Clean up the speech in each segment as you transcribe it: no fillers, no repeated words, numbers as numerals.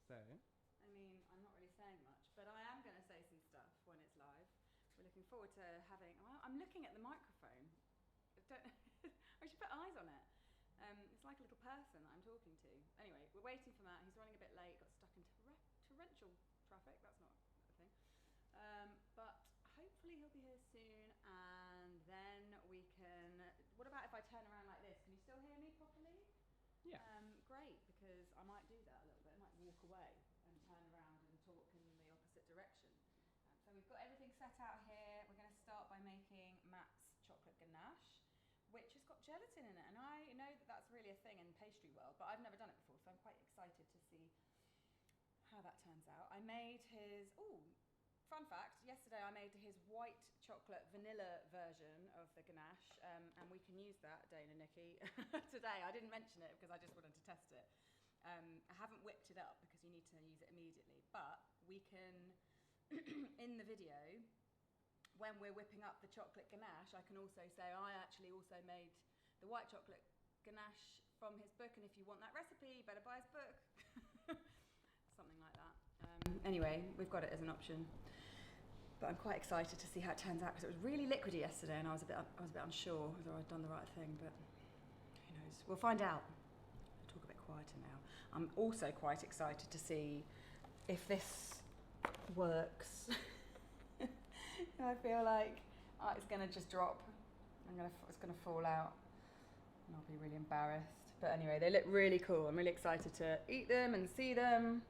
So? I mean, I'm not really saying much, but I am going to say some stuff when it's live. We're looking forward to having... I'm looking at the microphone. I should put eyes on it. It's like a little person that I'm talking to. Anyway, we're waiting for Matt. He's running a bit late. Got stuck in torrential traffic. That's not a thing. But hopefully he'll be here soon, and then we can... What about if I turn around like this? Can you still hear me properly? Yeah. Great, because I might do that a little bit. I might walk away and turn around and talk in the opposite direction. So we've got everything set out here. We're going to start by making Matt's chocolate ganache, which has got gelatin in it. And I know that that's really a thing in pastry world, but I've never done it before, so I'm quite excited to see how that turns out. I made his... Fun fact, yesterday I made his white chocolate vanilla version of the ganache, and we can use that, Dane and Nikki, today. I didn't mention it because I just wanted to test it. I haven't whipped it up because you need to use it immediately, but we can, in the video, when we're whipping up the chocolate ganache, I can also say I actually also made the white chocolate ganache from his book, and if you want that recipe, you better buy his book. Something like that. Anyway, we've got it as an option. But I'm quite excited to see how it turns out, because it was really liquidy yesterday, and I was a bit unsure whether I'd done the right thing, but who knows? We'll find out. I'll talk a bit quieter now. I'm also quite excited to see if this works. I feel like it's going to just drop. It's going to fall out, and I'll be really embarrassed. But anyway, they look really cool. I'm really excited to eat them and see them.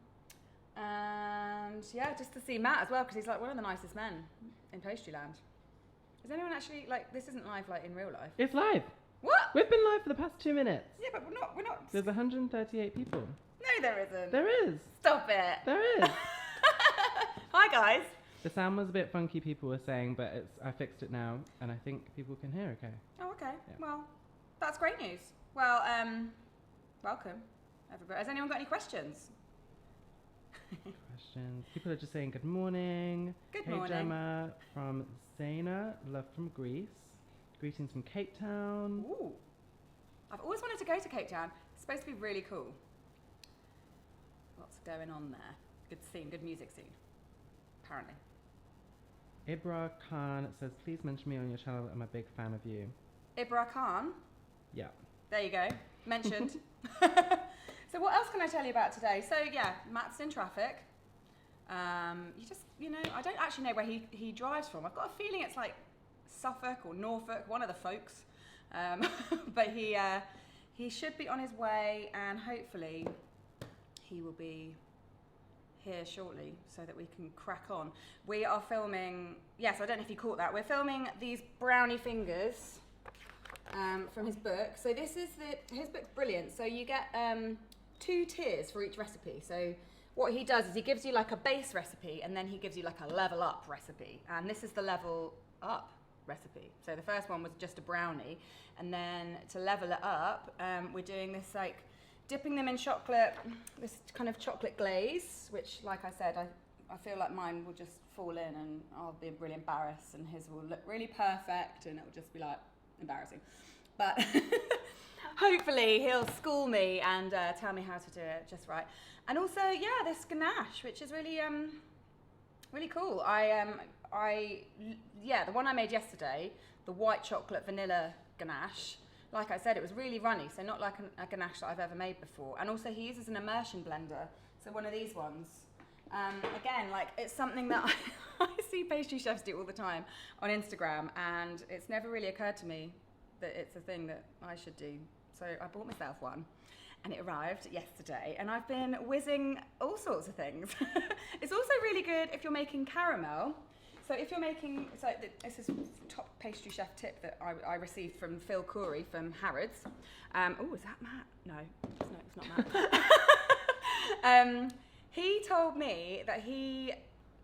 And yeah, just to see Matt as well, because he's like one of the nicest men in Pastryland. Is anyone actually, like, this isn't live like in real life? It's live. What? We've been live for the past 2 minutes. Yeah, but we're not. There's 138 people. No, there isn't. There is. Stop it. There is. Hi, guys. The sound was a bit funky, people were saying, but I fixed it now, and I think people can hear okay. Oh, okay. Yeah. Well, that's great news. Well, welcome, everybody. Has anyone got any questions? Questions. People are just saying good morning. Good morning. morning. Hey Gemma from Zaina, love from Greece. Greetings from Cape Town. Ooh. I've always wanted to go to Cape Town. It's supposed to be really cool. Lots going on there. Good scene, good music scene. Apparently. Ibra Khan says, please mention me on your channel. I'm a big fan of you. Ibra Khan. Yeah. There you go. Mentioned. So what else can I tell you about today? So yeah, Matt's in traffic. I don't actually know where he drives from. I've got a feeling it's like Suffolk or Norfolk, one of the folks. But he should be on his way, and hopefully he will be here shortly so that we can crack on. We are filming, yes, I don't know if you caught that. We're filming these brownie fingers from his book. So this is his book's brilliant. So you get 2 tiers for each recipe. So what he does is he gives you like a base recipe, and then he gives you like a level up recipe. And this is the level up recipe. So the first one was just a brownie, and then to level it up, we're doing this like dipping them in chocolate, this kind of chocolate glaze, which, like I said, I feel like mine will just fall in and I'll be really embarrassed, and his will look really perfect and it'll just be like embarrassing. But hopefully he'll school me and tell me how to do it just right. And also, yeah, this ganache, which is really really cool. The one I made yesterday, the white chocolate vanilla ganache, like I said, it was really runny, so not like a ganache that I've ever made before. And also he uses an immersion blender, so one of these ones. Again, like, it's something that I see pastry chefs do all the time on Instagram, and it's never really occurred to me that it's a thing that I should do. So I bought myself one, and it arrived yesterday, and I've been whizzing all sorts of things. It's also really good if you're making caramel. So if you're making, this is top pastry chef tip that I received from Phil Corey from Harrods. Is that Matt? No, it's not Matt. He told me that he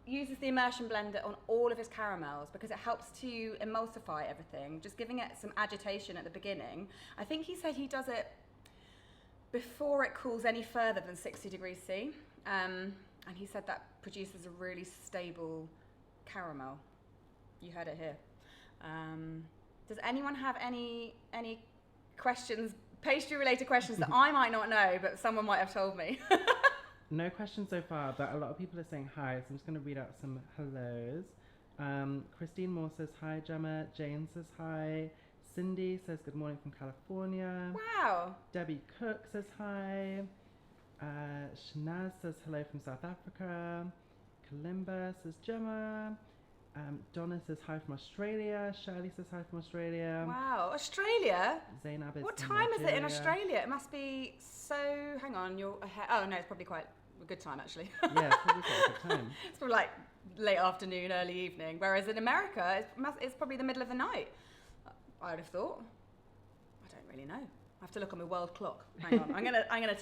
uses the immersion blender on all of his caramels because it helps to emulsify everything, just giving it some agitation at the beginning. I think he said he does it before it cools any further than 60 degrees C. And he said that produces a really stable caramel. You heard it here. Does anyone have any questions, pastry related questions that I might not know but someone might have told me? No questions so far, but a lot of people are saying hi, so I'm just going to read out some hellos. Christine Moore says hi, Gemma. Jane says hi. Cindy says good morning from California. Wow. Debbie Cook says hi. Shanaz says hello from South Africa. Kalimba says Gemma. Donna says hi from Australia. Shirley says hi from Australia. Wow, Australia? Zainab is What from time is it in Nigeria. Australia? It must be so... Hang on, you're ahead. Oh, no, it's probably quite a good time, actually. Yeah, it's probably quite a good time. It's probably like late afternoon, early evening. Whereas in America, it's probably the middle of the night. I would have thought. I don't really know. I have to look on my world clock. Hang on. I'm gonna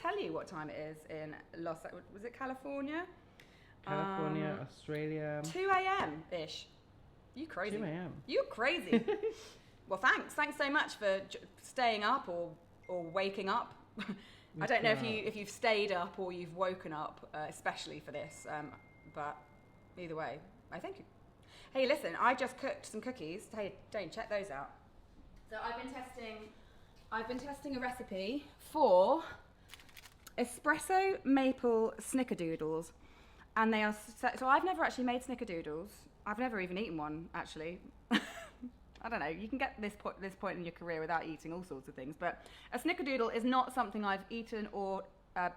tell you what time it is in was it California? California, Australia. 2 a.m. ish. You crazy? 2 a.m. You crazy? Well, thanks. Thanks so much for staying up or waking up. I don't know if you've stayed up or you've woken up, especially for this. But either way, I thank you. Hey, listen, I just cooked some cookies. Hey, Dane, check those out. So I've been testing a recipe for espresso maple Snickerdoodles, and they are so I've never actually made Snickerdoodles. I've never even eaten one, actually. I don't know. You can get this point in your career without eating all sorts of things, but a Snickerdoodle is not something I've eaten or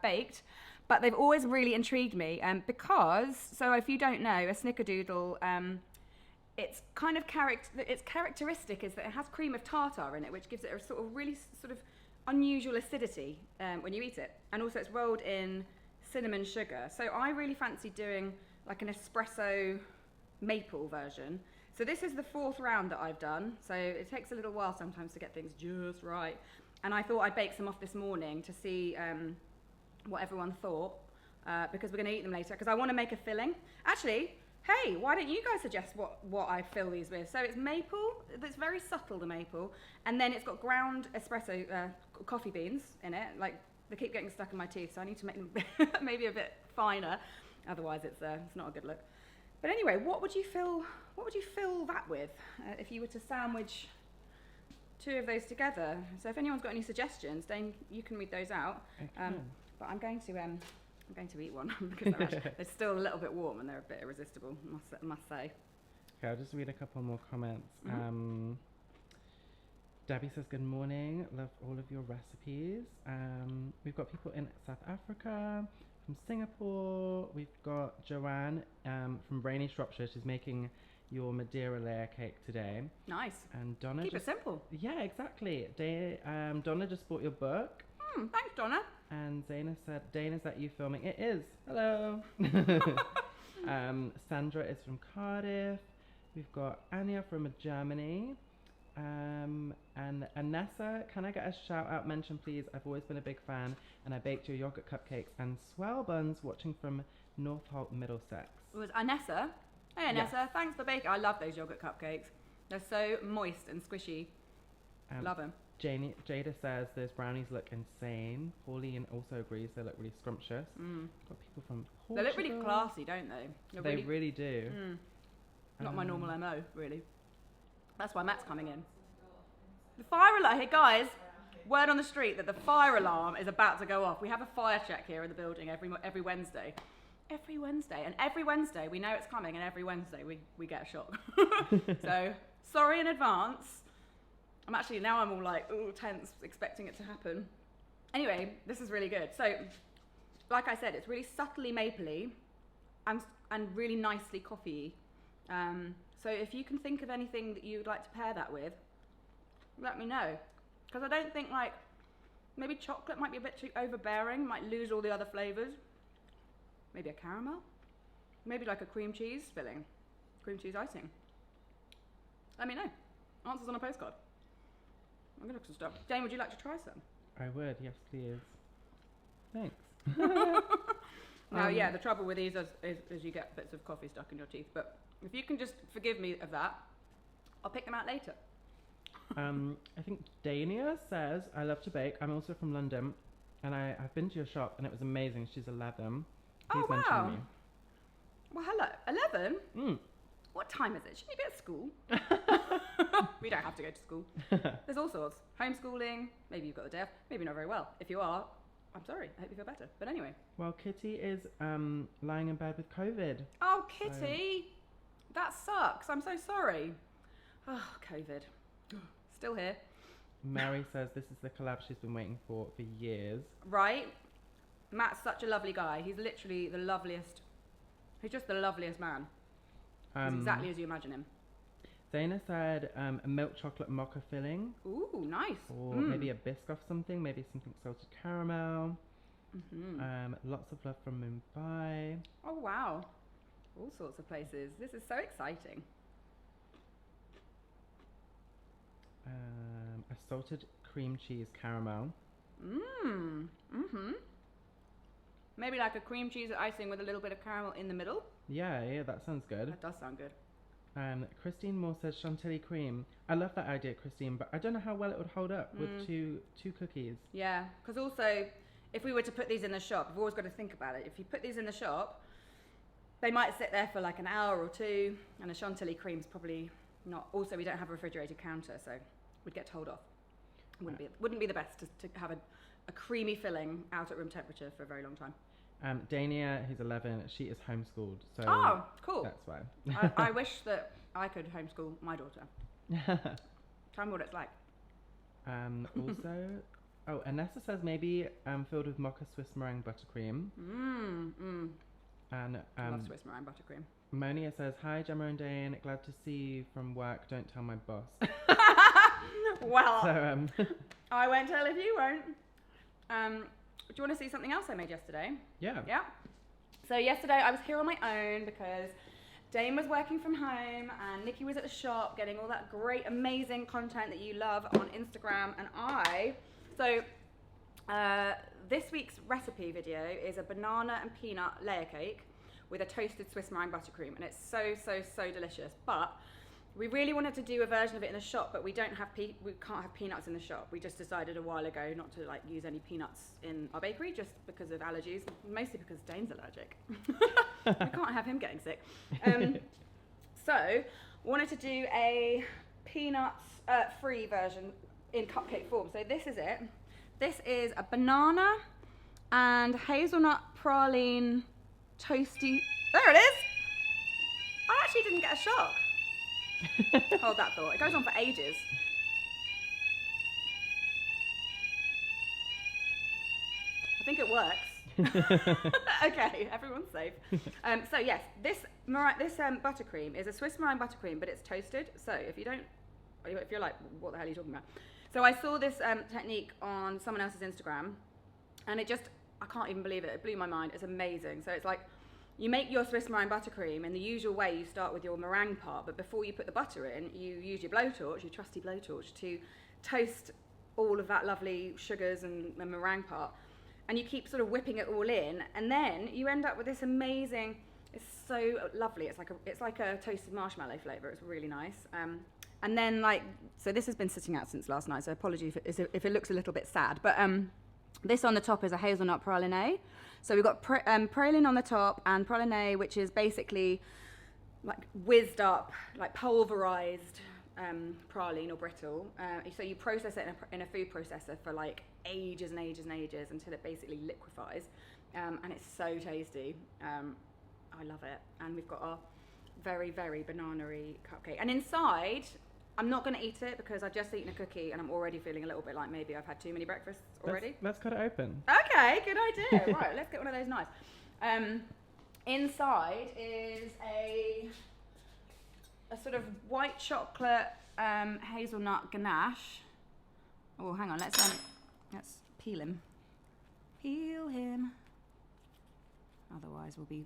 baked, but they've always really intrigued me because. So if you don't know, a Snickerdoodle. It's kind of its characteristic is that it has cream of tartar in it, which gives it a sort of really sort of unusual acidity when you eat it. And also it's rolled in cinnamon sugar. So I really fancy doing like an espresso maple version. So this is the 4th round that I've done. So it takes a little while sometimes to get things just right. And I thought I'd bake some off this morning to see what everyone thought because we're going to eat them later because I want to make a filling. Actually, hey, why don't you guys suggest what I fill these with? So it's maple, it's very subtle, the maple, and then it's got ground espresso coffee beans in it. Like, they keep getting stuck in my teeth, so I need to make them maybe a bit finer. Otherwise, it's not a good look. But anyway, what would you fill that with if you were to sandwich 2 of those together? So if anyone's got any suggestions, Dane, you can read those out. But I'm going to eat one because they're still a little bit warm and they're a bit irresistible, I must say. Okay, I'll just read a couple more comments. Mm-hmm. Debbie says, good morning, love all of your recipes. We've got people in South Africa, from Singapore. We've got Joanne from Brainy, Shropshire. She's making your Madeira layer cake today. Nice. And Donna Keep it simple. Yeah, exactly. Donna just bought your book. Thanks, Donna. And Zaina said, Dane, is that you filming? It is. Hello. Sandra is from Cardiff. We've got Anya from Germany. And Anessa, can I get a shout out mention, please? I've always been a big fan, and I baked your yogurt cupcakes and swell buns watching from Northolt, Middlesex. It was Anessa. Hey, Anessa, yes. Thanks for baking. I love those yogurt cupcakes. They're so moist and squishy. Love them. Jada says those brownies look insane. Pauline also agrees they look really scrumptious. Got people from Portugal. They look really classy, don't they? They really do. Not my normal MO, really. That's why Matt's coming in. The fire alarm. Hey guys, word on the street that the fire alarm is about to go off. We have a fire check here in the building every Wednesday. Every Wednesday. And every Wednesday we know it's coming, and every Wednesday we get a shock. So, sorry in advance. I'm all like, ooh, tense, expecting it to happen. Anyway, this is really good. So, like I said, it's really subtly mapley and really nicely coffee-y. So if you can think of anything that you'd like to pair that with, let me know. Because I don't think, like, maybe chocolate might be a bit too overbearing, might lose all the other flavours. Maybe a caramel? Maybe like a cream cheese filling, cream cheese icing. Let me know. Answers on a postcard. I'm gonna look some stuff. Jane, would you like to try some? I would, yes please. Thanks. Now, yeah, the trouble with these is you get bits of coffee stuck in your teeth, but if you can just forgive me of that, I'll pick them out later. I think Dania says, I love to bake. I'm also from London, and I've been to your shop, and it was amazing. She's 11. Please mention me. Well, hello. 11? What time is it? Should you be at school? We don't have to go to school. There's all sorts. Homeschooling. Maybe you've got the day off. Maybe not very well. If you are, I'm sorry. I hope you feel better. But anyway. Well, Kitty is lying in bed with COVID. Oh, Kitty. That sucks. I'm so sorry. Oh, COVID. Still here. Mary says this is the collab she's been waiting for years. Right? Matt's such a lovely guy. He's literally the loveliest. He's just the loveliest man. He's exactly as you imagine him. Dana said a milk chocolate mocha filling. Ooh, nice. Or maybe a biscoff something. Maybe something salted caramel. Lots of love from Mumbai. Oh, wow. All sorts of places. This is so exciting. A salted cream cheese caramel. Maybe like a cream cheese icing with a little bit of caramel in the middle. Yeah, that sounds good. That does sound good. Christine Moore says chantilly cream. I love that idea, Christine, but I don't know how well it would hold up with two cookies. Yeah, because also, if we were to put these in the shop, we've always got to think about it. If you put these in the shop, they might sit there for like an hour or two, and a chantilly cream's probably not. Also, we don't have a refrigerated counter, so we'd get told off. Wouldn't be the best to have a creamy filling out at room temperature for a very long time. Dania, who's 11, she is homeschooled, so oh, cool. That's why. I wish that I could homeschool my daughter. Tell me what it's like. Also, Anessa says maybe filled with mocha Swiss meringue buttercream. And I love Swiss meringue buttercream. Monia says, hi Gemma and Dane, glad to see you from work, don't tell my boss. Well, so, I won't tell if you won't. Do you want to see something else I made yesterday? Yeah. Yeah. So yesterday I was here on my own because Dane was working from home and Nikki was at the shop getting all that great, amazing content that you love on Instagram. And this week's recipe video is a banana and peanut layer cake with a toasted Swiss meringue buttercream, and it's so delicious. But we really wanted to do a version of it in the shop, but we can't have peanuts in the shop. We just decided a while ago not to use any peanuts in our bakery just because of allergies, mostly because Dane's allergic. We can't have him getting sick. So wanted to do a peanuts free version in cupcake form. So this is it. This is a banana and hazelnut praline toasty. There it is. I actually didn't get a shock. Hold that thought. It goes on for ages. I think it works. Okay, everyone's safe. So yes, this buttercream is a Swiss meringue buttercream, but it's toasted. So if you're like, what the hell are you talking about? So I saw this technique on someone else's Instagram, and I can't even believe it. It blew my mind. It's amazing. So it's like, you make your Swiss meringue buttercream in the usual way. You start with your meringue part, but before you put the butter in, you use your blowtorch, your trusty blowtorch, to toast all of that lovely sugars and the meringue part. And you keep sort of whipping it all in, and then you end up with this amazing, it's so lovely. It's like a toasted marshmallow flavour. It's really nice. And then so this has been sitting out since last night, so apologies if it looks a little bit sad, but this on the top is a hazelnut praline. So we've got praline on the top and praline, which is basically like whizzed up, like pulverized praline or brittle. So you process it in a food processor for like ages and ages and ages until it basically liquefies. And it's so tasty. I love it. And we've got our very banana-y cupcake. And inside, I'm not going to eat it because I've just eaten a cookie and I'm already feeling a little bit like maybe I've had too many breakfasts already. Let's cut it open. Okay, good idea. Right, let's get one of those nice. Inside is a sort of white chocolate hazelnut ganache. Oh, hang on, let's peel him. Peel him. Otherwise we'll be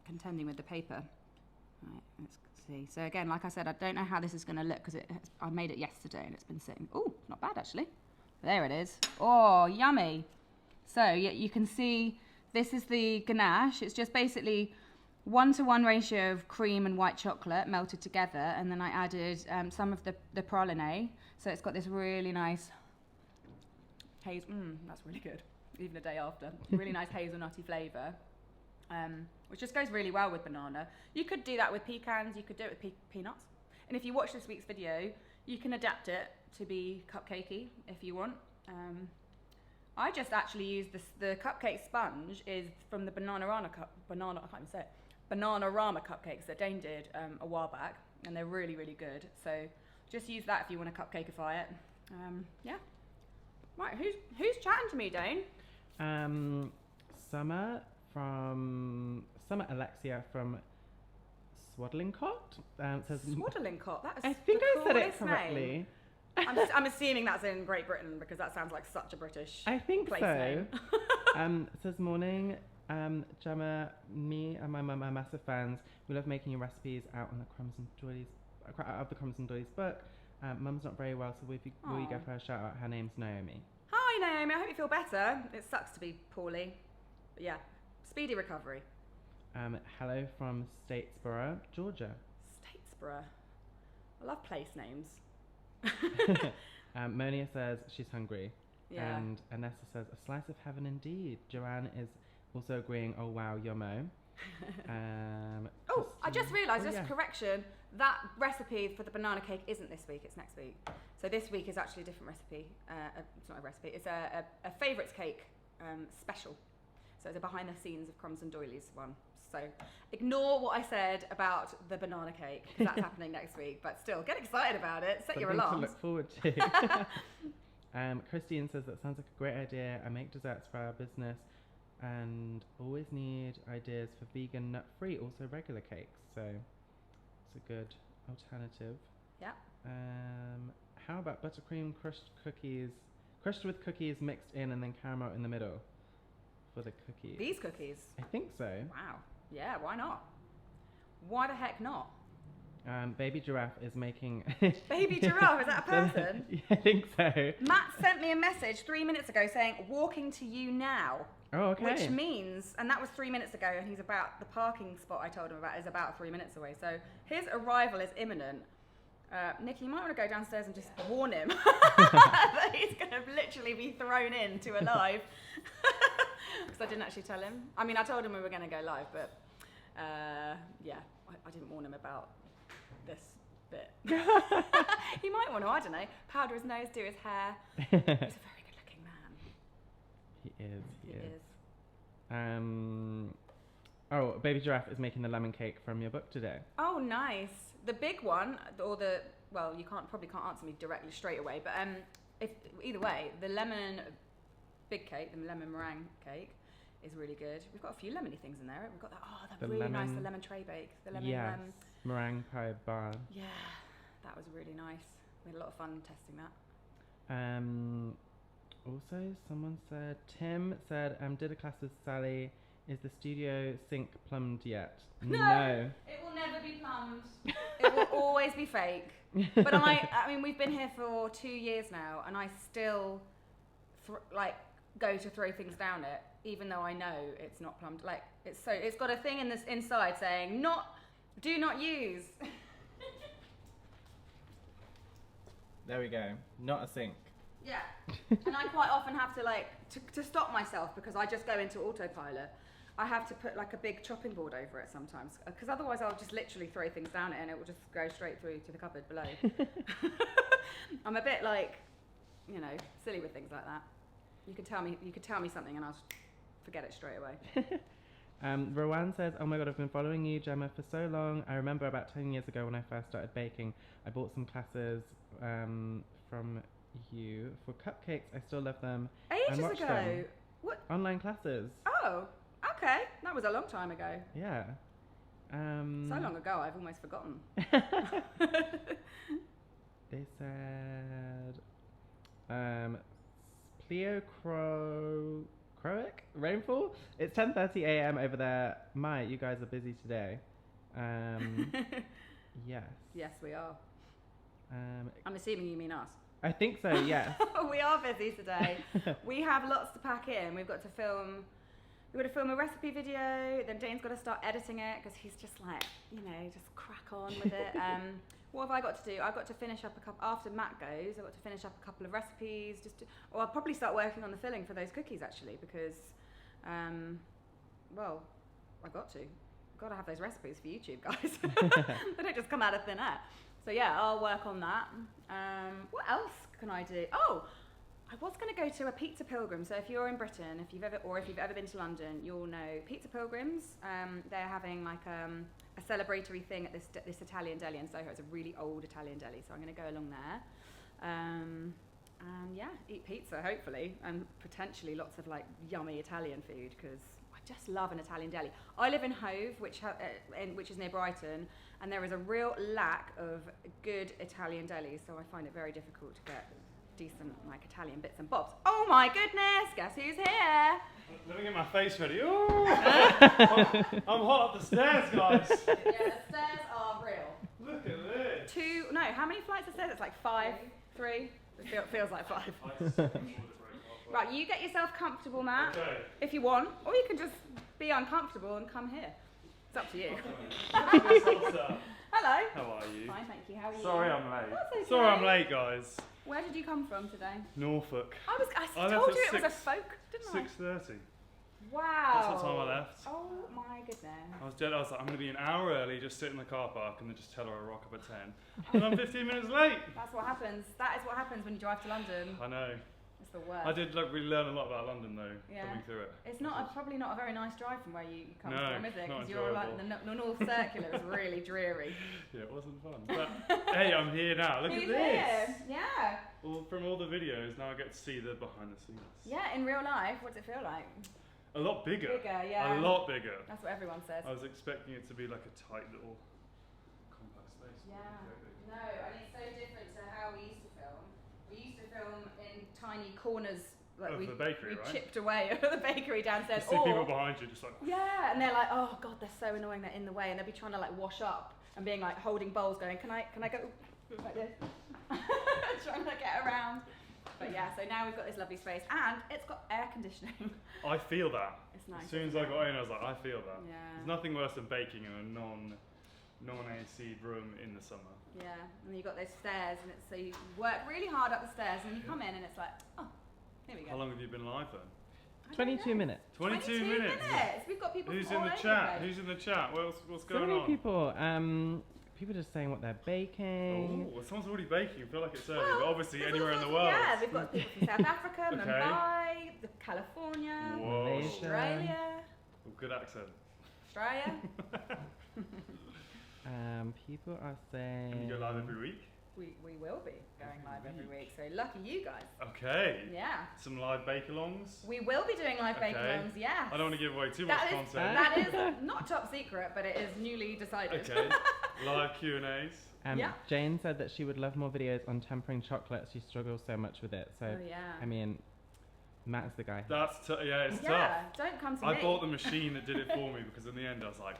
contending with the paper. Right, let's see. So again, like I said, I don't know how this is going to look because I made it yesterday and it's been sitting. Oh, not bad actually. There it is. Oh, yummy. So you can see this is the ganache. It's just basically 1-to-1 ratio of cream and white chocolate melted together, and then I added some of the praline. So it's got this really nice that's really good. Even a day after, really nice hazelnutty flavour. Which just goes really well with banana. You could do that with pecans, you could do it with peanuts. And if you watch this week's video, you can adapt it to be cupcakey if you want. I just actually use the cupcake sponge is from the Bananarama cupcakes that Dane did a while back, and they're really, really good. So just use that if you want to cupcakeify it. Yeah. Right, who's chatting to me, Dane? Summer Alexia from Swaddlingcott says Swaddlingcott. That is I think the I said it coolest correctly. Name. I'm assuming that's in Great Britain because that sounds like such a British I think place so. name. Says morning, Gemma, me and my mum are massive fans. We love making your recipes out of the Crumbs and Doilies book. Mum's not very well, so will you give her a shout out? Her name's Naomi. Hi Naomi, I hope you feel better. It sucks to be poorly, but yeah, speedy recovery. Hello from Statesboro, Georgia. Statesboro. I love place names. Monia says she's hungry. Yeah. And Anessa says, a slice of heaven indeed. Joanne is also agreeing, oh wow, yummo. I just realised, yeah. Correction, that recipe for the banana cake isn't this week, it's next week. So this week is actually a different recipe. It's not a recipe, it's a favourites cake special. So it's a behind the scenes of Crumbs and Doilies one. So ignore what I said about the banana cake, because that's happening next week. But still, get excited about it. Set your Something alarms. to look forward to. Christine says that sounds like a great idea. I make desserts for our business and always need ideas for vegan, nut-free, also regular cakes. So it's a good alternative. Yeah. How about buttercream crushed with cookies mixed in and then caramel in the middle for the cookies? These cookies? I think so. Wow. Yeah, why not? Why the heck not? Baby Giraffe is making... Baby Giraffe, is that a person? Yeah, I think so. Matt sent me a message 3 minutes ago saying, walking to you now. Oh, okay. Which means, and that was 3 minutes ago, and the parking spot I told him about is about 3 minutes away. So his arrival is imminent. Nick, you might want to go downstairs and just warn him that he's going to literally be thrown into a live. Because I didn't actually tell him. I mean, I told him we were going to go live, but yeah, I didn't warn him about this bit. He might want to, I don't know, powder his nose, do his hair. He's a very good looking man. He is. is. Baby Giraffe is making the lemon cake from your book today. Oh, nice. The big one, you probably can't answer me directly straight away, but either way, the lemon big cake, the lemon meringue cake, is really good. We've got a few lemony things in there. We've got the really nice, the lemon tray bake, the lemon. Yes, meringue pie bar. Yeah, that was really nice. We had a lot of fun testing that. Also, someone said, Tim said, did a class with Sally. Is the studio sink plumbed yet? No. It will never be plumbed. It will always be fake. But I mean, we've been here for 2 years now, and I still go to throw things down it, even though I know it's not plumbed. It's got a thing in this inside saying do not use. There we go. Not a sink. Yeah. And I quite often have to stop myself because I just go into autopilot. I have to put a big chopping board over it sometimes, because otherwise I'll just literally throw things down it and it will just go straight through to the cupboard below. I'm a bit silly with things like that. You could tell me something and I'll just forget it straight away. Rowan says, oh my god, I've been following you, Gemma, for so long. I remember about 10 years ago when I first started baking, I bought some classes from you for cupcakes. I still love them. Ages ago? Them. What? Online classes. Oh, okay. That was a long time ago. Yeah. So long ago, I've almost forgotten. They said, Croic? Rainfall? It's 10:30 a.m. over there. You guys are busy today. Yes. Yes, we are. I'm assuming you mean us. I think so, yes. We are busy today. We have lots to pack in. We've got to film a recipe video, then Dane's got to start editing it because he's just just crack on with it. What have I got to do? I've got to finish up a couple, after Matt goes, I've got to finish up a couple of recipes, I'll probably start working on the filling for those cookies actually, because, I've got to have those recipes for YouTube, guys. They don't just come out of thin air. So yeah, I'll work on that. What else can I do? Oh, I I was going to go to a Pizza Pilgrim. So if you're in Britain, if you've ever been to London, you'll know Pizza Pilgrims. They're having like a celebratory thing at this Italian deli in Soho. It's a really old Italian deli, so I'm going to go along there. And yeah, eat pizza hopefully, and potentially lots of like yummy Italian food because I just love an Italian deli. I live in Hove, which is near Brighton, and there is a real lack of good Italian delis, so I find it very difficult to get decent like Italian bits and bobs. Oh my goodness, guess who's here? Let me get my face ready. Ooh. I'm hot up the stairs, guys. Yeah, the stairs are real. Look at this. How many flights of stairs? It's like 5, 3. It feels like 5. Right, you get yourself comfortable, Matt, Okay. if you want, or you can just be uncomfortable and come here. It's up to you. Hello. How are you? Fine, thank you. How are you? Sorry I'm late. That's okay. Sorry I'm late, guys. Where did you come from today? Norfolk. I I told left you at it was a folk, didn't I? 6:30. Wow. That's what time I left. Oh my goodness. I was dead. I was like, I'm going to be an hour early, just sit in the car park and then just tell her I rock up at 10. And I'm 15 minutes late. That's what happens. That is what happens when you drive to London. I know. It's the worst. I did really learn a lot about London though, Yeah. coming through it. It's probably not a very nice drive from where you come No, from, is it? not Because you're like enjoyable. the North Circular is really dreary. Yeah, it wasn't fun. But hey, I'm here now. Look He's at this. here. Yeah. Well, from all the videos, now I get to see the behind the scenes. Yeah, in real life, what's it feel like? A lot bigger. Bigger, yeah. A lot bigger. That's what everyone says. I was expecting it to be like a tight little compact space. Yeah. No, and it's so different to how we used to film. We used to film in tiny corners. Like Of we, the bakery, we right? chipped away at the bakery You downstairs. see people behind you just like. Yeah, and they're like, oh god, they're so annoying. They're in the way, and they'll be trying to like wash up and being like holding bowls, going, can I go like this, trying to get around. But yeah, so now we've got this lovely space, and it's got air conditioning. I feel that. It's nice. As soon as I got in, I was like, I feel that. Yeah. There's nothing worse than baking in a non-AC room in the summer. Yeah, and then you've got those stairs, and it's so you work really hard up the stairs, and then you come in, and it's like, oh, here we go. How long have you been live then? I don't 22 know. minutes. 22 minutes. We've got people Who's from in all the over chat? place. Who's in the chat? What's So going many on? people. People just saying what they're baking. Oh, someone's already baking. I feel like it's early, Well, but obviously there's anywhere all in the sorts world. Yeah, we've got people from South Africa, Okay. Mumbai, California, Whoa. Malaysia. Australia. Oh, good accent. Australia. People are saying. Can you go live every week? We will be going live every week, so lucky you guys. Okay. Yeah. Some live bake-alongs. We will be doing live Okay. bake-alongs, yes. I don't want to give away too much That is- content. That is not top secret, but it is newly decided. Okay. Live Q&As. Yeah. Jane said that she would love more videos on tempering chocolate. She struggles so much with it. So, Oh, yeah. I mean, Matt's the guy. That's yeah, it's Yeah, don't come to tough. me. I bought the machine that did it for me because in the end I was like,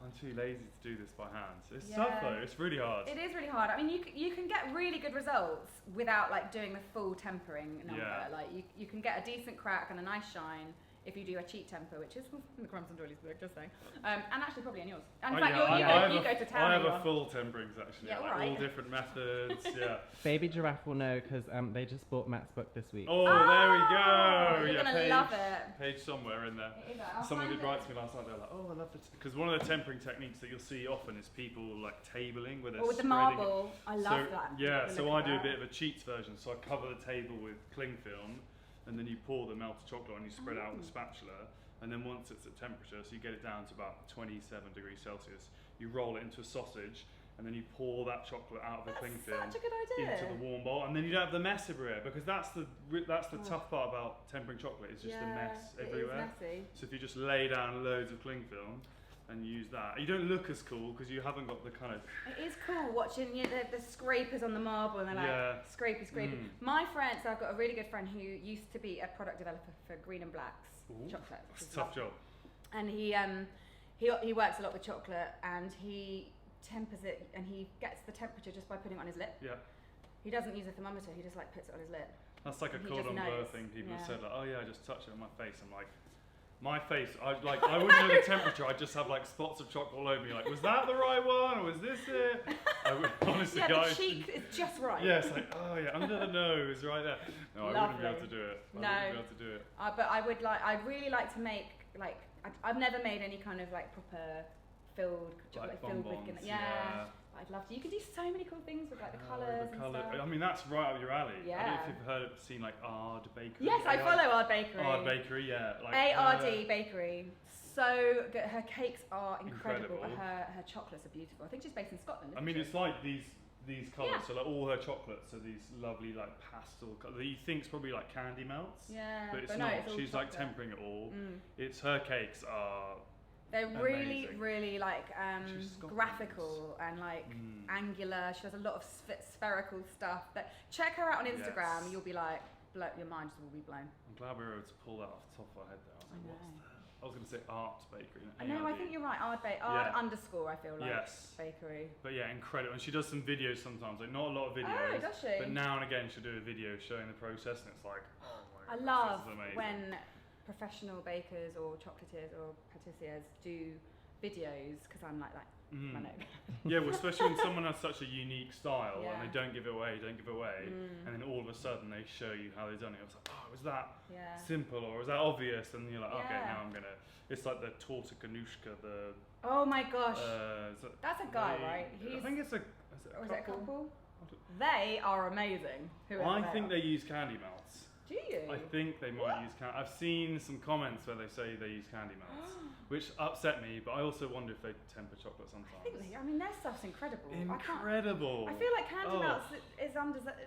I'm too lazy to do this by hand. It's tough Yeah. though. It's really hard. It is really hard. I mean, you can get really good results without like doing the full tempering number. Yeah. Like you can get a decent crack and a nice shine if you do a cheat temper, which is in the Crumbs and Doilies book, just saying. And actually probably in yours. And in fact, you go to town. I have you a are. full temperings actually. Yeah, like alright. all different methods. Yeah. Baby Giraffe will know because they just bought Matt's book this week. Oh, there we go. You're Yeah, gonna love it. page somewhere in there. It is, I'll Someone find did it. write to me last night. They're like, "Oh, I love this," because one of the tempering techniques that you'll see often is people like tabling where they're Or with the spreading it. marble, I love that. Yeah, The so look I of do a that. bit of a cheats version. So I cover the table with cling film, and then you pour the melted chocolate and you spread it out with a spatula. And then once it's at temperature, so you get it down to about 27 degrees Celsius, you roll it into a sausage, and then you pour that chocolate out of the cling film Such a good idea. into the warm bowl, and then you don't have the mess everywhere because that's the tough part about tempering chocolate. It's just the mess everywhere. It is messy. So if you just lay down loads of cling film and use that, you don't look as cool because you haven't got the kind of It is cool watching the scrapers on the marble and they're like Yeah. scrapey. Mm. My friend, so I've got a really good friend who used to be a product developer for Green and Black's Ooh, chocolate. that's which a is tough lovely. job. And he works a lot with chocolate and he tempers it and he gets the temperature just by putting it on his lip. Yeah. He doesn't use a thermometer, he just like puts it on his lip. That's like a He cordon just bleu knows. thing. People have Yeah. said like, oh yeah, I just touch it on my face. I'm like, my face, I wouldn't know the temperature. I just have like spots of chocolate all over me. Like, was that the right one or was this it? I would, honestly, Yeah, guys. the cheek is just right. Yeah, it's like, oh yeah, under the nose, right there. No, I wouldn't be able Lovely. to do it. I No. wouldn't be able to do it. But I'd really like to make I've never made any kind of like proper filled chocolate Like filled with bonbons, yeah. I'd love to. You can do so many cool things with like the colours and stuff. I mean, that's right up your alley. I don't know Yeah. if you've seen like Aard Bakery. Yes, I follow Aard Bakery. Aard Bakery, yeah. Like, ARD Bakery. So good. Her cakes are incredible. Incredible. Her chocolates are beautiful. I think she's based in Scotland. I mean, isn't it's like these colours. Yeah. So like all her chocolates are these lovely like pastel colours that you think's probably like candy melts. she? Yeah, But it's no, not. it's all She's like chocolate. tempering it all. Mm. It's her cakes are. They're really, Amazing. really like She's Scotland. graphical and like angular. She does a lot of spherical stuff. But check her out on Instagram. Yes. You'll be like, your mind will be blown. I'm glad we were able to pull that off the top of our head there. I was like, I what's know. that? I was going to say Art Bakery. I know. I think you're right. Aard underscore. I feel like Yes. bakery. But yeah, incredible. And she does some videos sometimes, like not a lot of videos. Oh, does she? But now and again she'll do a video showing the process, and it's like, oh my I gosh, love this is amazing. when professional bakers or chocolatiers or patissiers do videos because I'm like that. I know. Yeah, well, especially when someone has such a unique style Yeah. and they don't give it away, and then all of a sudden they show you how they've done it. It's like, oh, was that Yeah. simple or was that obvious? And you're like, okay, Yeah. now I'm gonna. It's like the Torta Ganushka, the. Oh my gosh. That's a guy, right? I think it's a. Is it Or a is it a couple? couple? They are amazing. Whoever I they think are. they use candy melts. Do you? I think they might use candy. I've seen some comments where they say they use candy melts, which upset me. But I also wonder if they temper chocolate sometimes. I mean, their stuff's incredible. Incredible. I feel like candy Oh. melts is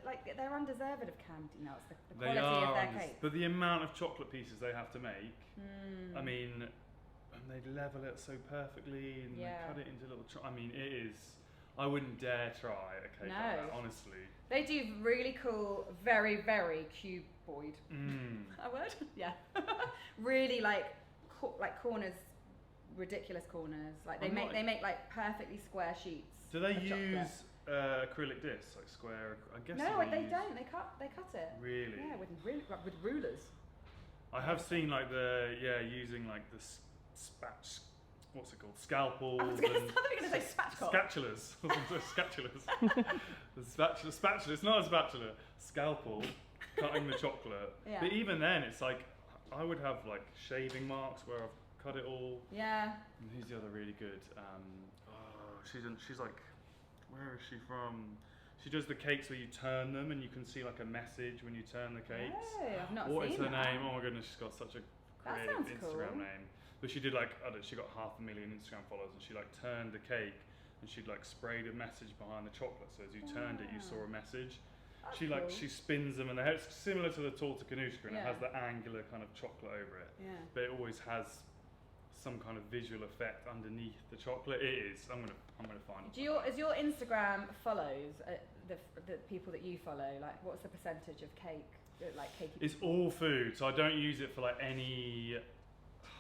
like they're undeserved of candy melts. The They quality are, of their cake. but the amount of chocolate pieces they have to make. I mean, and they level it so perfectly, and Yeah. they cut it into little. I mean, it is. I wouldn't dare try a cake like that, honestly. They do really cool, very, very cuboid. A word? Yeah. Really like corners, ridiculous corners. Like they make like perfectly square sheets. Do they of chocolate. use acrylic discs, like square? I guess. No, they they don't. They cut it. Really? Yeah, with rulers. I have seen like using like the what's it called? Scalpels. I was going to say spatchcock. Spatulas. The spatula. It's not a spatula. Scalpel, cutting the chocolate. Yeah. But even then, it's like I would have like shaving marks where I've cut it all. Yeah. And who's the other really good? She's like, where is she from? She does the cakes where you turn them and you can see like a message when you turn the cakes. Oh, I've not What seen is her that. name? Oh my goodness, she's got such a That creative sounds Instagram cool. name. But she did like, she got 500,000 Instagram followers, and she like turned the cake and she'd like sprayed a message behind the chocolate. So as you turned it, you saw a message. That's She like cool. she spins them, and it's similar to the Torta Ganushka, and it Yeah. has the angular kind of chocolate over it. Yeah. But it always has some kind of visual effect underneath the chocolate. It is. I'm gonna find it. Is your Instagram follows the people that you follow? Like, what's the percentage of cake? Like cakey. It's all food, so I don't use it for like any.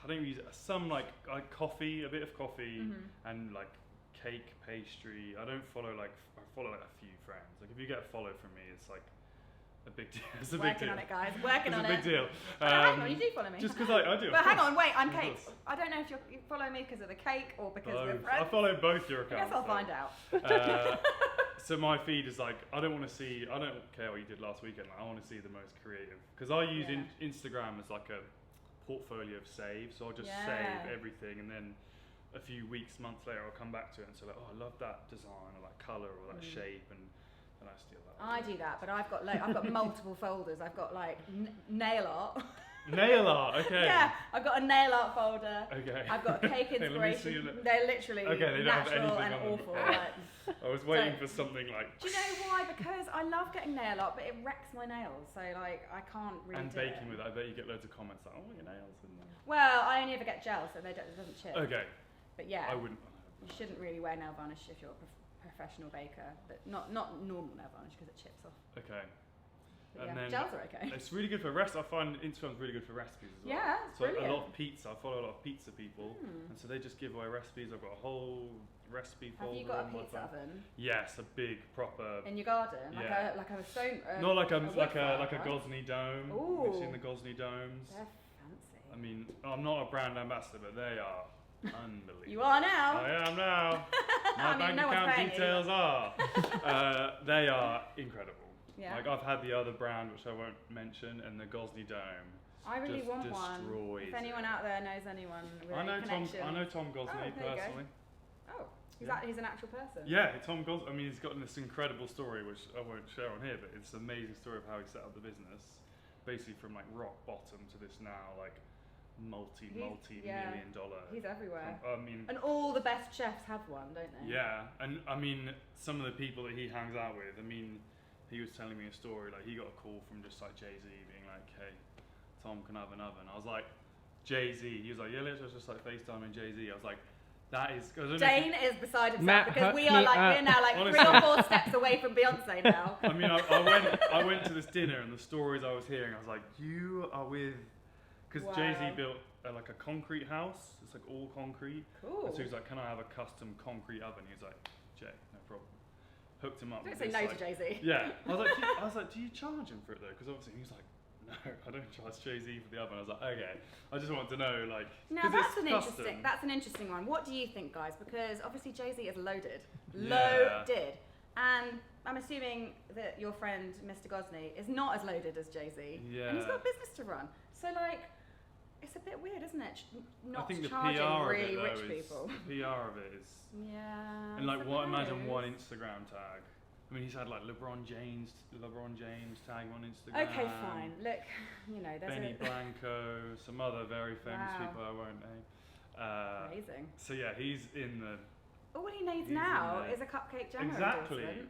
I don't use it. Some like coffee, a bit of coffee, and like cake, pastry. I don't follow I follow like a few friends. Like if you get a follow from me, it's like a big deal. It's a big Working deal. on it, guys. Working It's on a big it. deal. Hang on, you do follow me. Just because I do. But hang on, wait. I'm Of Kate. course. I don't know if you follow me because of the cake or because we're Both. I friends. follow both your I accounts. guess I'll though. find out. So my feed is like, I don't care what you did last weekend. Like, I want to see the most creative. Because I use Instagram as like a portfolio of saves. So I'll just save everything, and then a few weeks, months later, I'll come back to it and say like, oh, I love that design or that color or that shape, and then I steal that. I do that, but I've got multiple folders. I've got like nail art. Nail art, okay. Yeah, I've got a nail art folder. Okay. I've got a cake Hey, let me see inspiration. your They're literally Okay, they don't have natural anything and on them. awful. Like, I was waiting for something like. do you know why? Because I love getting nail art, but it wrecks my nails. So like, I can't really And do baking it. with it, I bet you get loads of comments like, oh, your nails. Well, I only ever get gel, so it doesn't chip. Okay. But yeah, I wouldn't. you shouldn't really wear nail varnish if you're a professional baker. But not normal nail varnish because it chips off. Okay. But And yeah, then gels are okay. It's really good for I find Instagram's really good for recipes as well. Yeah, it's so brilliant. a lot of pizza. I follow a lot of pizza people, and so they just give away recipes. I've got a whole recipe folder. Have you got a on my pizza phone. oven Yes, a big proper. in your garden? Yeah. Like a stone. Not like a wood like fire, a right? Gosney dome. Ooh. You've seen the Gosney domes. They're fancy. I mean, I'm not a brand ambassador, but they are unbelievable. You are now. I am now. My I mean, bank no one's account paying you. details are. They are incredible. Yeah. Like I've had the other brand, which I won't mention, and the Gosney dome. I really just want one. destroys If anyone it. out there knows anyone with I know any connections. Tom Gosney there you go. personally. Oh, He's an actual person. Yeah, Tom Gosney. I mean, he's got this incredible story, which I won't share on here, but it's an amazing story of how he set up the business, basically from like rock bottom to this now like multi-million dollar. He's everywhere. I mean, and all the best chefs have one, don't they? Yeah, and I mean, some of the people that he hangs out with. I mean, he was telling me a story. Like, he got a call from just like JayZ being like, "Hey, Tom, can I have an oven?" I was like, "JayZ." He was like, "Yeah, let's just like FaceTime and JayZ." I was like, "That is." Dane is beside himself Matt, because we're now like honestly, 3 or 4 steps away from Beyonce now. I mean, I went to this dinner, and the stories I was hearing, I was like, "You are with," because Wow. JayZ built like a concrete house. It's like all concrete. Cool. And so he's like, "Can I have a custom concrete oven?" He's like, "Jay, no problem." Hooked him up. Don't with say this, no like, to JayZ. Yeah, I was like, "Do you charge him for it though?" Because obviously he's like, "No, I don't charge JayZ for the oven." I was like, "Okay." I just want to know, like, Now 'cause that's it's an interesting one. What do you think, guys? Because obviously JayZ is loaded, Yeah. loaded, and I'm assuming that your friend Mr. Gosney is not as loaded as JayZ, Yeah. and he's got a business to run. So like, it's a bit weird, isn't it? Not I think the charging PR really of it, rich though, people. The PR of it is, Yeah. and like, I what? Imagine suppose. one Instagram tag. I mean, he's had like LeBron James tag on Instagram. Okay, fine. Look, you know, there's Benny Blanco, some other very famous Wow. people I won't name. amazing. So yeah, he's in the. All he needs He's now in there. is a cupcake jam Exactly. endorsement.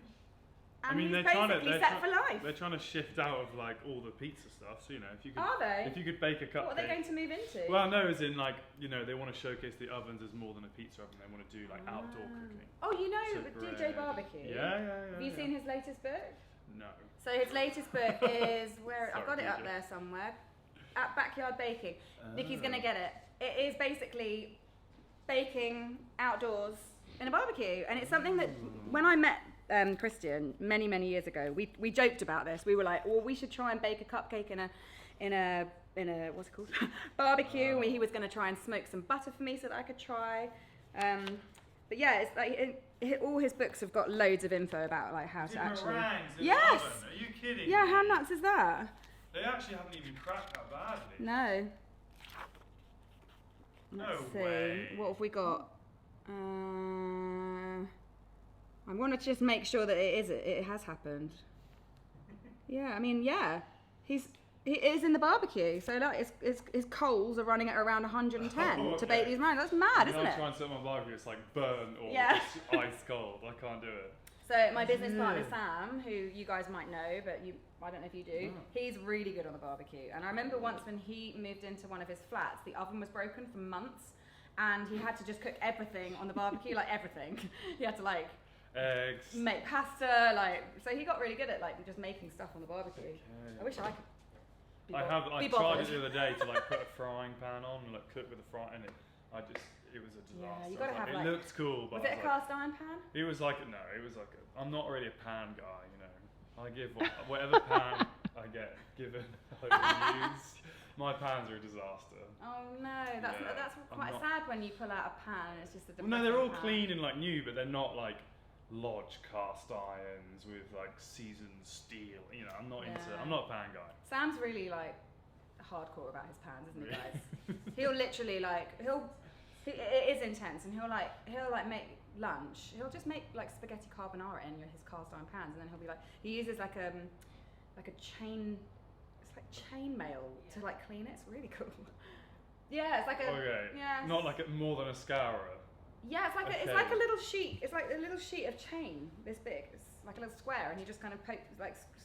I And mean, he's they're trying to. basically They're, set for life. they're trying to shift out of like all the pizza stuff. So you know, if you could, Are they? if you could bake a cupcake. What are they going to move into? Well, no, as in like, you know, they want to showcase the ovens as more than a pizza oven. They want to do like outdoor cooking. Oh, you know So DJ bread. Barbecue? Yeah. Have you seen his latest book? No. So his latest book is where I've got Sorry, it up DJ. there somewhere. At Backyard Baking. Nikki's gonna get it. It is basically baking outdoors in a barbecue, and it's something that when I met Christian many years ago, we joked about this. We were like, well, we should try and bake a cupcake in a what's it called barbecue. He was going to try and smoke some butter for me so that I could try. But yeah, it's like all his books have got loads of info about like how to actually. Yes. Are you kidding? Yeah, me? how nuts is that? They actually haven't even cracked that badly. No. No Let's see. way. What have we got? I want to just make sure that it has happened. Yeah, I mean, yeah. He is in the barbecue, so like his coals are running at around 110 Oh, to bake okay. these mine. That's mad, isn't I'm it? trying to set my barbecue, it's like burnt or Yeah. it's ice cold. I can't do it. So my business partner Yeah. Sam, who you guys might know, but I don't know if you do, he's really good on the barbecue. And I remember once when he moved into one of his flats, the oven was broken for months, and he had to just cook everything on the barbecue, like everything. He had to like Eggs. make pasta, like, so he got really good at like just making stuff on the barbecue. Okay. I wish I could. I tried it the other day to like put a frying pan on and like cook with a fry, and it was a disaster. Yeah, you I gotta was have, it like- looks cool, but Was it a I was like, cast iron pan? it was like I'm not really a pan guy, you know. I give whatever pan I get given, I use. My pans are a disaster. Oh no, that's Yeah, that's I'm quite not- sad when you pull out a pan and it's just a. Well, no, they're all depressing pan. clean and like new, but they're not like Lodge cast irons with like seasoned steel. You know, I'm not a pan guy. Sam's really like hardcore about his pans, isn't he, guys? He'll literally like it is intense, and he'll like make lunch. He'll just make like spaghetti carbonara in his cast iron pans, and then he'll be like he uses like a chain. It's like chain mail to like clean it. It's really cool. Yeah, it's like a yeah. Not like more than a scourer. Yeah, it's like Okay. it's like a little sheet. It's like a little sheet of chain this big. It's like a little square, and he just kind of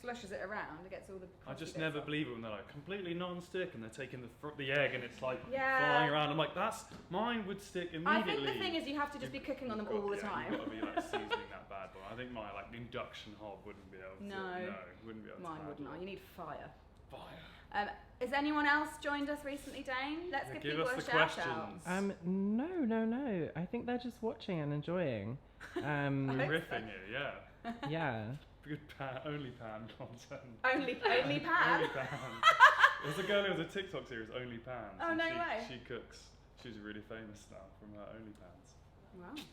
slushes it around. It gets all the. I just crusty bits never off. believe it when they're like completely non-stick and they're taking the egg and it's like Yeah. flying around. I'm like, mine would stick I immediately. think the thing is you have to just be cooking on them all the time. You've got to be like seasoning that bad boy. I think my like induction hob wouldn't be able to. No. Wouldn't be able to. Mine handle wouldn't. it. You need fire. Fire. Has anyone else joined us recently, Dane? Let's Yeah, give give people us a the shout questions. out. No. I think they're just watching and enjoying. I We're hope riffing here, yeah. Yeah. Good only pan content. Only pan. Only pan. There's a girl who has a TikTok series, Only Pans. Oh, and no she, way. She cooks. She's really famous now from her Only Pans. Wow.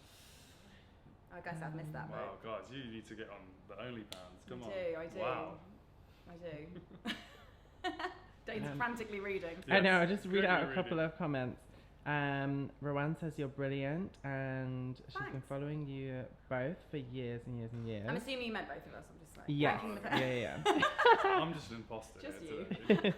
I guess I've missed that Wow, bit. guys, you need to get on the Only Pans. Come on. I do. Wow. I do. Dane's frantically reading. I know, I'll just read quickly out a read couple it. of comments. Rowan says you're brilliant, and she's been Thanks. following you both for years and years and years. I'm assuming you meant both of us. I'm just like Yeah. ranking the Yeah. I'm just an imposter. Just here you. today.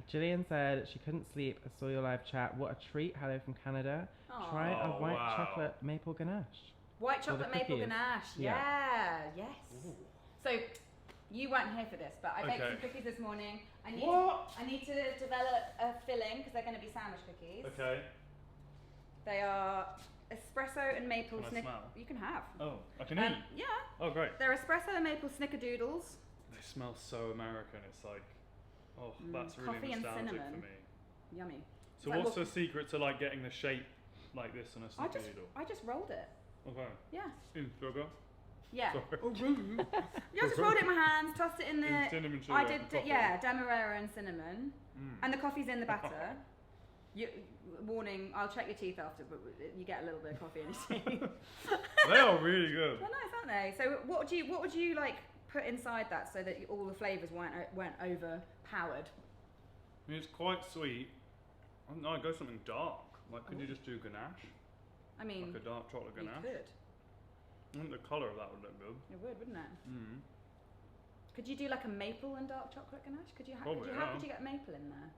Gillian said she couldn't sleep. I saw your live chat. What a treat. Hello from Canada. Try a Oh, white wow. chocolate maple ganache. White Or the chocolate maple cookies. ganache. Yeah. Yeah. Yes. Ooh. So you weren't here for this, but I baked Okay. some cookies this morning. I need What? to develop a filling because they're going to be sandwich cookies. Okay. They are espresso and maple. Can I smell? You can have. Oh, I can eat. Yeah. Oh, great. They're espresso and maple snickerdoodles. They smell so American. It's like, oh, that's really Coffee and nostalgic cinnamon. for me. Yummy. So Like, what's the secret to like getting the shape like this on a snickerdoodle? I just rolled it. Okay. Yeah. In sugar. Yeah. Sorry. Yeah, I just rolled it in my hands, tossed it in the. In cinnamon sugar. I did, and coffee. yeah, demerara and cinnamon, Mm. and the coffee's in the batter. Warning, I'll check your teeth after, but you get a little bit of coffee in your teeth. They are really good. They're nice, aren't they? So what would you like put inside that so that all the flavours weren't overpowered? I mean, it's quite sweet. I don't know, I'd go something dark. Like, could you just do ganache? I mean, Like a dark chocolate you ganache? could. I think the colour of that would look good. It would, wouldn't it? Mm. Could you do like a maple and dark chocolate ganache? Could you Probably, how yeah. could you get maple in there?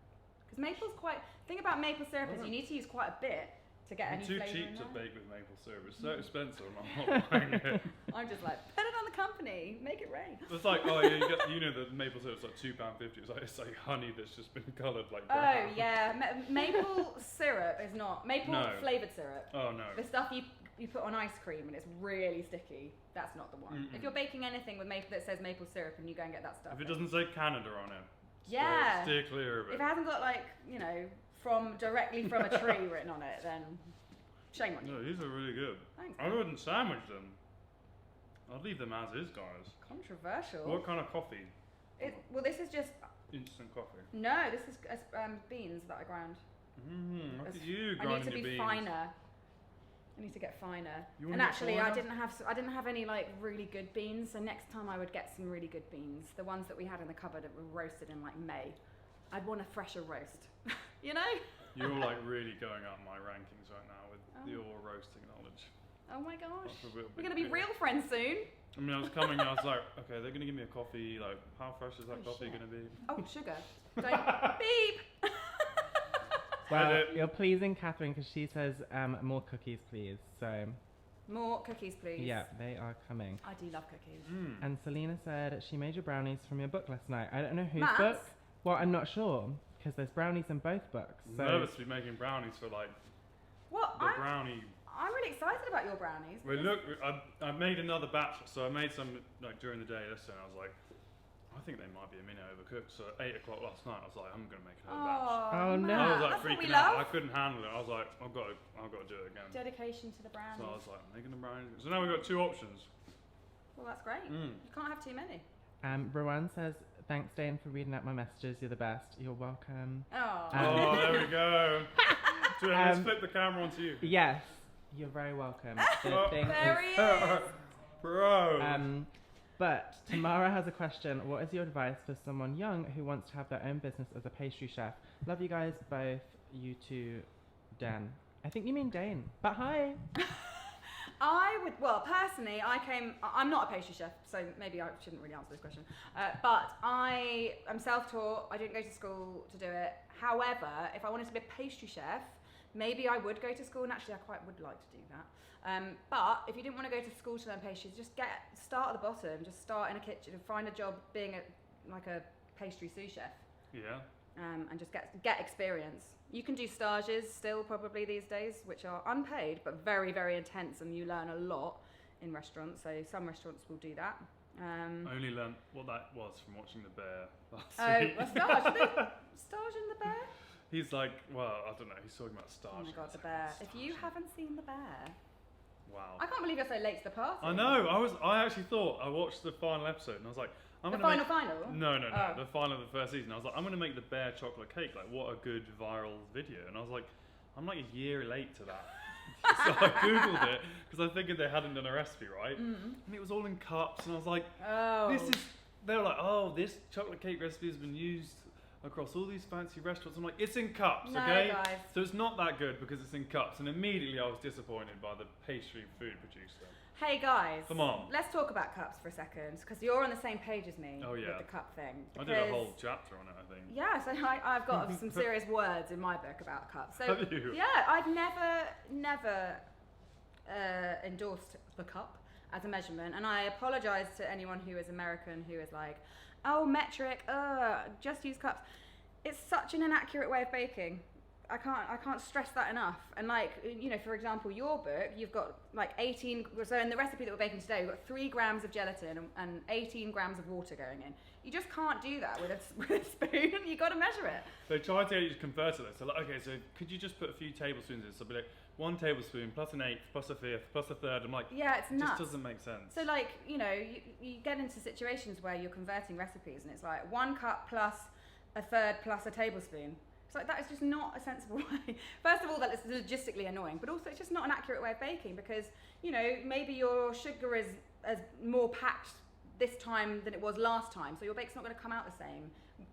Because maple's quite. Thing about maple syrup is you need to use quite a bit to get I'm any too flavour cheap in to there. bake with maple syrup. It's so expensive. I'm not buying it. I'm just like, put it on the company, make it rain. It's like, oh yeah, you know the maple syrup's like £2.50. It's like honey that's just been coloured like brown. Oh yeah, maple syrup is not maple No. flavoured syrup. Oh no. The stuff you put on ice cream and it's really sticky. That's not the one. Mm-mm. If you're baking anything with maple that says maple syrup and you go and get that stuff. If it doesn't say Canada on it, Yeah. steer clear of If it. it hasn't got like directly from a tree written on it, then shame on you. No, these are really good. Thanks. I wouldn't sandwich them. I'd leave them as is, guys. Controversial. What kind of coffee? Well, this is just Instant coffee. no. This is beans that I ground. Look As- at you I need grinding to your be beans. finer. I need to get finer. You And wanna get actually, I finer? didn't have any like really good beans. So next time I would get some really good beans. The ones that we had in the cupboard that were roasted in like May. I'd want a fresher roast. You know? You're like really going up my rankings right now with Oh. your roasting knowledge. Oh my gosh. That's a real We're big gonna be deal. real friends soon. I mean, I was coming and I was like, okay, they're gonna give me a coffee. Like, how fresh is that Oh, coffee shit. gonna be? Oh, sugar. Don't beep. Well, Edit. you're pleasing Catherine because she says more cookies, please. So More cookies, please. yeah, they are coming. I do love cookies. And Selena said she made your brownies from your book last night. I don't know whose Matt's? book. Well, I'm not sure because there's brownies in both books. So Nervous to be making brownies for like What? the brownie. I'm really excited about your brownies. Well, look, I made another batch, so I made some like during the day. Yesterday, and I was like, I think they might be a minute overcooked. So at 8 o'clock last night, I was like, I'm gonna make another batch. Oh, no. Matt, I was like that's what we freaking out. I love. couldn't handle it. I was like, I've got to do it again. Dedication to the So brownies. I was like, making the brownies. So now we've got two options. Well, that's great. Mm. You can't have too many. Rowan says thanks, Dane, for reading out my messages. You're the best. You're welcome. Oh. Oh, there we go. So let's flip the camera onto you. Yes, you're very welcome. The Oh. thing There is- he is. Bro. But Tamara has a question. What is your advice for someone young who wants to have their own business as a pastry chef? Love you guys both. You too, Dan. I think you mean Dane. But hi. Personally, I'm not a pastry chef, so maybe I shouldn't really answer this question. But I am self-taught. I didn't go to school to do it. However, if I wanted to be a pastry chef, maybe I would go to school, and actually I quite would like to do that. But if you didn't want to go to school to learn pastries, just start at the bottom. Just start in a kitchen and find a job being a pastry sous chef. Yeah. And just get experience. You can do stages still probably these days, which are unpaid but very, very intense, and you learn a lot in restaurants. So some restaurants will do that. I only learnt what that was from watching The Bear last Oh, week. a stage. Are they stage in The Bear? He's like, well, I don't know. He's talking about stars. Oh my god, The Bear. If you haven't seen The Bear, Wow. I can't believe you're so late to the party. I know. I actually thought I watched the final episode and I was like, I'm The gonna final. No. Oh. The final of the first season. I was like, I'm gonna make the bear chocolate cake. Like, what a good viral video. And I was like, I'm like a year late to that. So I googled it because I figured they hadn't done a recipe right, and it was all in cups. And I was like, Oh. They were like, oh, this chocolate cake recipe has been used across all these fancy restaurants. I'm like, it's in cups, No, okay? guys. So it's not that good because it's in cups. And immediately I was disappointed by the pastry food producer. Hey guys, Come on. let's talk about cups for a second, because you're on the same page as me Oh, yeah. with the cup thing. I did a because- whole chapter on it, I think. Yeah, so I've got some serious words in my book about cups. So Have you? yeah, I've never endorsed the cup as a measurement, and I apologise to anyone who is American who is like, oh, metric, just use cups. It's such an inaccurate way of baking. I can't stress that enough. And like, you know, for example, your book, you've got like 18, so in the recipe that we're baking today, we've got 3 grams of gelatin and 18 grams of water going in. You just can't do that with a spoon. You got to measure it. They tried to get you to convert it. So like, okay, so could you just put a few tablespoons in? So it'll be like 1 tablespoon plus an eighth plus a fifth plus a third. I'm like, Yeah, it's it nuts. just doesn't make sense. So like, you know, you get into situations where you're converting recipes and it's like 1 cup plus a third plus a tablespoon. It's like, that is just not a sensible way. First of all, that is logistically annoying, but also it's just not an accurate way of baking, because, you know, maybe your sugar is more packed this time than it was last time, so your bake's not going to come out the same.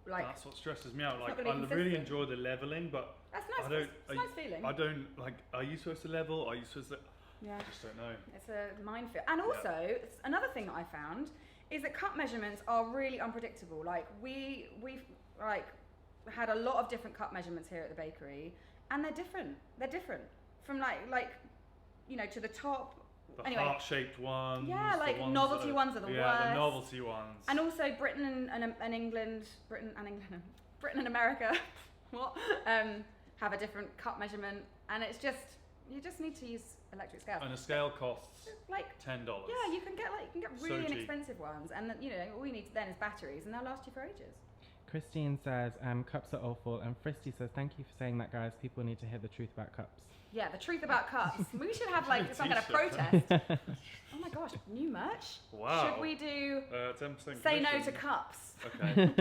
Like, that's what stresses me out. it's Like, not gonna be I really consistent. enjoy the leveling, but that's nice. I don't. It's a nice feeling. I don't like. Are you supposed to level? Are you supposed to? Yeah. I just don't know. It's a minefield. And also, another thing that I found is that cup measurements are really unpredictable. Like, we've like had a lot of different cup measurements here at the bakery, and they're different. They're different from like you know, to the top. The Anyway. heart-shaped ones. Yeah, the like ones novelty that ones are the Yeah, worst. the novelty ones. And also Britain and America, what? Have a different cup measurement, and it's just, you just need to use electric scales. And a scale costs Like, $10. yeah, you can get So really cheap. inexpensive ones, and you know, all you need then is batteries, and they'll last you for ages. Christine says, cups are awful. And Fristy says, thank you for saying that, guys. People need to hear the truth about cups. Yeah, the truth about cups. We should have like some kind of T-shirt. protest. Oh my gosh, new merch. Wow. Should we do 10% say no to commission. cups? Okay.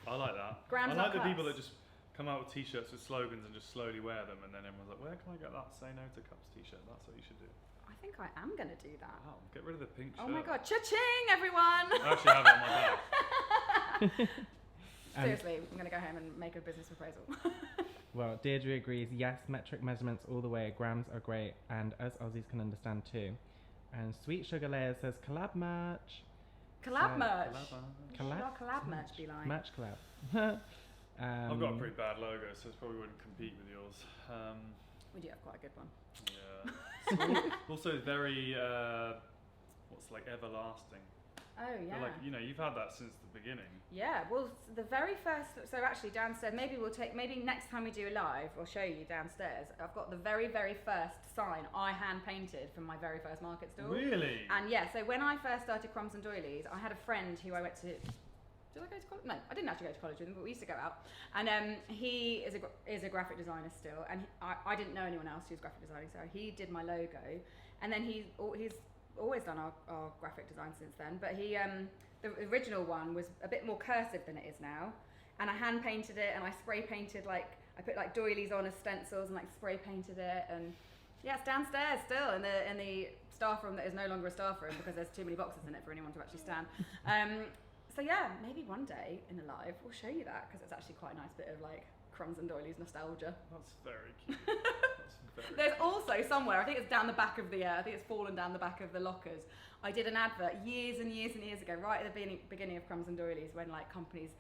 I like that. Grams I like are the people cups. that just come out with t-shirts with slogans and just slowly wear them, and then everyone's like, where can I get that say no to cups t-shirt? That's what you should do. I think I am gonna do that. Wow, get rid of the pink shirt. Oh my god, cha-ching, everyone! I actually have it on my back. Seriously, I'm going to go home and make a business proposal. Well, Deirdre agrees. Yes, metric measurements all the way. Grams are great, and us Aussies can understand too. And Sweet Sugar Layer says collab merch. Collab So- merch. Collab. What should our collab merch be like? Merch collab. I've got a pretty bad logo, so it probably wouldn't compete with yours. We do have quite a good one. Yeah. Also very, what's like everlasting. Oh, yeah. But like, you know, you've had that since the beginning. Yeah, well, the very first, so actually downstairs, maybe next time we do a live, I'll show you downstairs. I've got the very, very first sign I hand painted from my very first market stall. Really? And yeah, so when I first started Crumbs and Doilies, I had a friend who I went to. Did I go to college? No, I didn't actually go to college with him, but we used to go out. And he is a graphic designer still, and I didn't know anyone else who was graphic designing, so he did my logo. And then he's always done our graphic design since then, but he the original one was a bit more cursive than it is now, and I hand painted it, and I spray painted, like I put like doilies on as stencils and like spray painted it, and yeah, it's downstairs still in the staff room that is no longer a staff room because there's too many boxes in it for anyone to actually stand. So yeah, maybe one day in a live we'll show you that, because it's actually quite a nice bit of like Crumbs and Doilies nostalgia. That's very cute. That's very There's also somewhere, I think it's down the back of I think it's fallen down the back of the lockers. I did an advert years and years and years ago, right at the beginning of Crumbs and Doilies, when like companies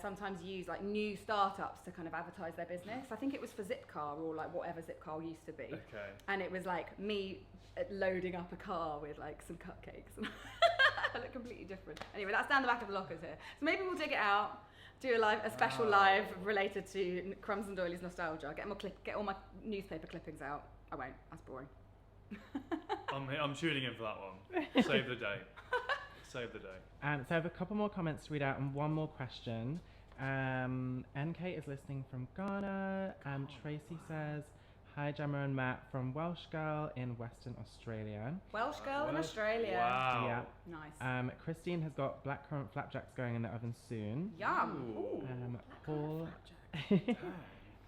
sometimes use like new startups to kind of advertise their business. I think it was for Zipcar, or like whatever Zipcar used to be. Okay. And it was like me loading up a car with like some cupcakes. They look completely different. Anyway, that's down the back of the lockers here. So maybe we'll dig it out. Do a special live related to Crumbs and Doilies nostalgia. Get all my newspaper clippings out. I won't. That's boring. I'm tuning in for that one. Save the day. Save the day. So I have a couple more comments to read out and one more question. NK is listening from Ghana, and Tracy says, hi Gemma and Matt from Welsh Girl in Western Australia. Welsh girl in Welsh- Australia. Wow. Yeah. Nice. Christine has got blackcurrant flapjacks going in the oven soon. Yum. Ooh. Ooh.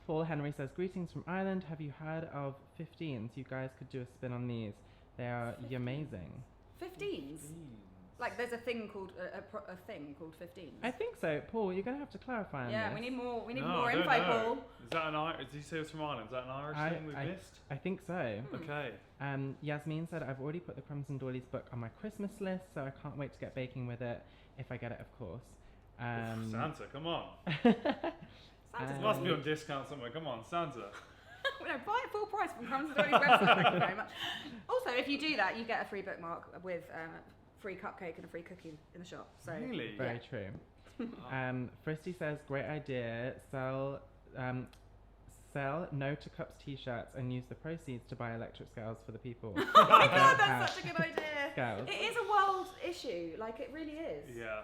Paul Henry says, greetings from Ireland. Have you heard of 15s? You guys could do a spin on these. They are amazing. 15s. Like there's a thing called a thing called 15s. I think so. Paul, you're going to have to clarify on Yeah, this. we need more. We need No, more I don't info, know. Paul. Is that an Irish? Did you say it was from Ireland? Is that an Irish thing we've missed? I think so. Okay. Yasmin said, I've already put the Crumbs and Doilies book on my Christmas list, so I can't wait to get baking with it, if I get it, of course. Santa, come on. Santa's It must be on discount somewhere. Come on, Santa. No, buy it full price from Crumbs and Doilies website. Thank you very much. Also, if you do that, you get a free bookmark with free cupcake and a free cookie in the shop. So Really? Very true. Fristy says, great idea. Sell no to cups t-shirts and use the proceeds to buy electric scales for the people. Oh my god, that's such a good idea. Scales. It is a world issue. Like it really is. Yeah.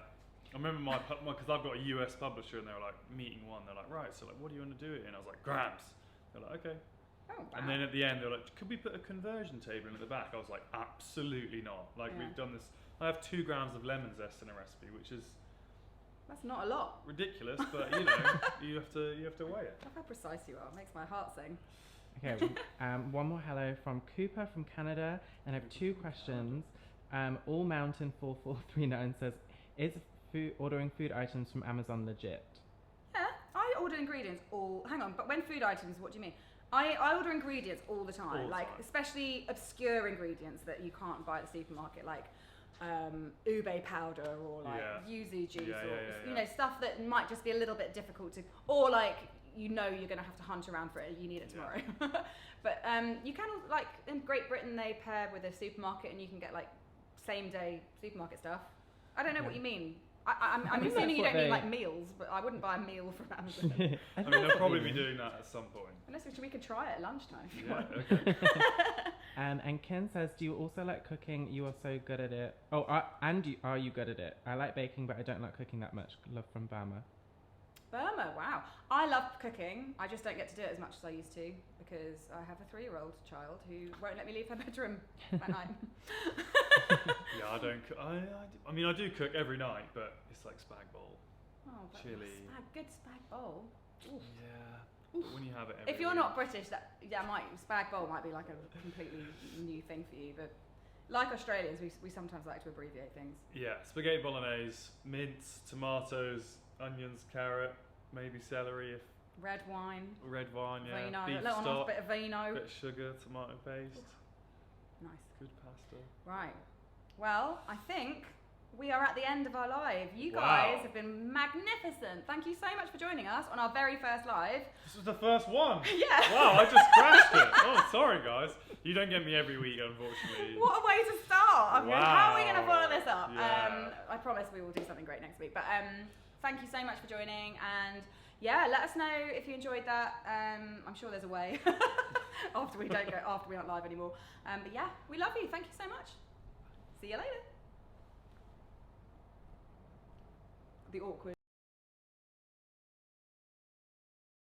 I remember because I've got a US publisher and they were like meeting one. They're like, right, so like, what do you want to do it in? I was like, grams. They're like, okay. Oh, wow. And then at the end, they were like, could we put a conversion table in at the back? I was like, absolutely not. Like we've done this. I have 2 grams of lemon zest in a recipe, which is That's not a lot. ridiculous, but you know, you have to weigh it. Look how precise you are. It makes my heart sing. Okay, one more hello from Cooper from Canada, and I have 2 questions. All Mountain 4439 says, is ordering food items from Amazon legit? Yeah, I order ingredients hang on, but when food items, what do you mean? I order ingredients all the time, especially obscure ingredients that you can't buy at the supermarket, like ube powder or like yuzu juice or you know, stuff that might just be a little bit difficult to, or like you're going to have to hunt around for it, you need it tomorrow. But you can, like in Great Britain they pair with a supermarket and you can get like same day supermarket stuff. I don't know what you mean. I'm assuming you don't mean like meals, but I wouldn't buy a meal from Amazon. I mean, they'll probably be doing that at some point. Unless we could try it at lunchtime if you want. Okay. And Ken says, do you also like cooking? You are so good at it. Oh, are you good at it? I like baking, but I don't like cooking that much. Love from Burma. Burma, wow. I love cooking. I just don't get to do it as much as I used to because I have a 3-year-old child who won't let me leave her bedroom at night. Yeah, I don't. I mean, I do cook every night, but it's like spag bowl, chili. Good spag bowl. Oof. Yeah. But when you have it every If you're week, not British, spag bowl might be like a completely new thing for you. But like Australians, we sometimes like to abbreviate things. Yeah, spaghetti bolognese, mince, tomatoes, onions, carrot, maybe celery, if Red wine, yeah, vino, beef a little stock, nice bit of vino. bit of sugar, tomato paste, Nice. good pasta. Right. Well, I think we are at the end of our live. You guys have been magnificent. Thank you so much for joining us on our very first live. This was the first one. Yeah. Wow, I just crashed it. Oh, sorry guys. You don't get me every week, unfortunately. What a way to start. How are we going to Wow. follow this up? Yeah. I promise we will do something great next week. But thank you so much for joining. And yeah, let us know if you enjoyed that. I'm sure there's a way after we aren't live anymore. But yeah, we love you. Thank you so much. See you later. The awkward.